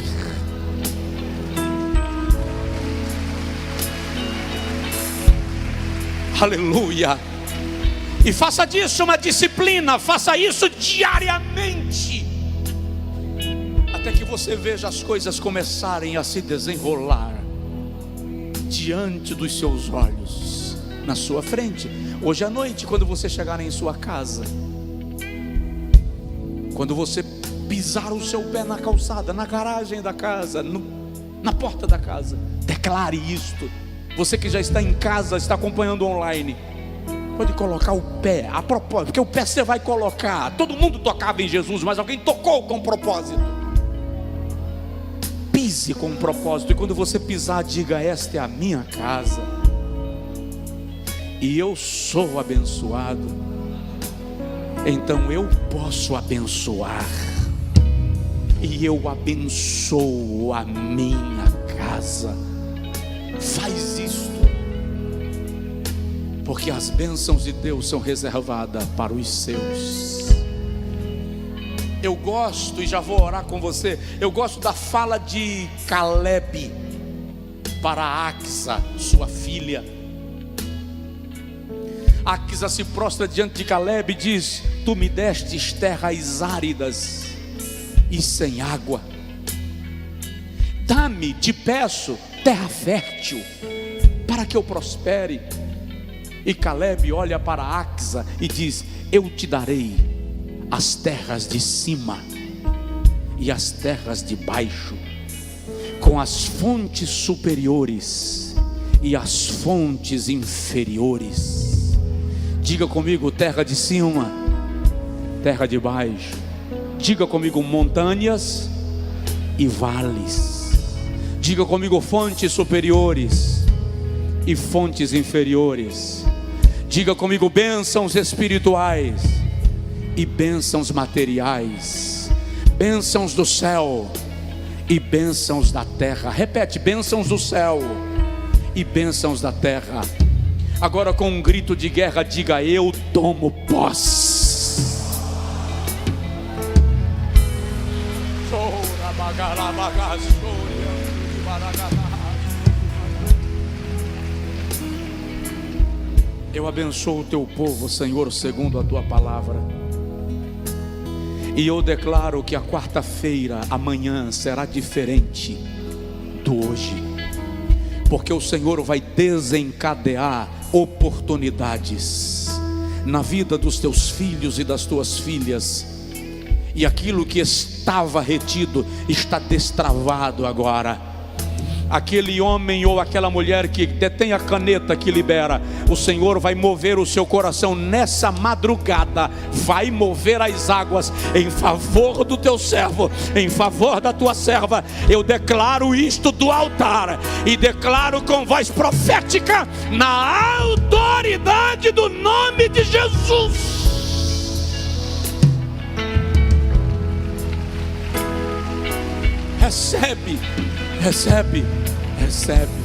Aleluia. E faça disso uma disciplina, faça isso diariamente, até que você veja as coisas começarem a se desenrolar diante dos seus olhos, na sua frente. Hoje à noite, quando você chegar em sua casa, quando você pisar o seu pé na calçada, na garagem da casa, na porta da casa, declare isto. Você que já está em casa, está acompanhando online, pode colocar o pé, a propósito, porque o pé você vai colocar. Todo mundo tocava em Jesus, mas alguém tocou com propósito. Pise com um propósito, e quando você pisar, diga: esta é a minha casa, e eu sou abençoado, então eu posso abençoar, e eu abençoo a minha casa. Faz isto, porque as bênçãos de Deus são reservadas para os seus. Eu gosto, e já vou orar com você, eu gosto da fala de Caleb para Axa, sua filha. Axa se prostra diante de Caleb e diz: tu me destes terras áridas e sem água, dá-me, te peço, terra fértil, para que eu prospere. E Caleb olha para Axa e diz: eu te darei as terras de cima e as terras de baixo, com as fontes superiores e as fontes inferiores. Diga comigo: terra de cima, terra de baixo. Diga comigo: montanhas e vales. Diga comigo: fontes superiores e fontes inferiores. Diga comigo: bênçãos espirituais e bênçãos materiais, bênçãos do céu e bênçãos da terra. Repete: bênçãos do céu e bênçãos da terra. Agora, com um grito de guerra, diga: eu tomo posse. Eu abençoo o teu povo, Senhor, segundo a tua palavra. E eu declaro que a quarta-feira, amanhã, será diferente do hoje, porque o Senhor vai desencadear oportunidades na vida dos teus filhos e das tuas filhas, e aquilo que estava retido está destravado agora. Aquele homem ou aquela mulher que detém a caneta que libera, o Senhor vai mover o seu coração nessa madrugada, vai mover as águas em favor do teu servo, em favor da tua serva. Eu declaro isto do altar e declaro com voz profética, na autoridade do nome de Jesus. Recebe, recebe, recebe.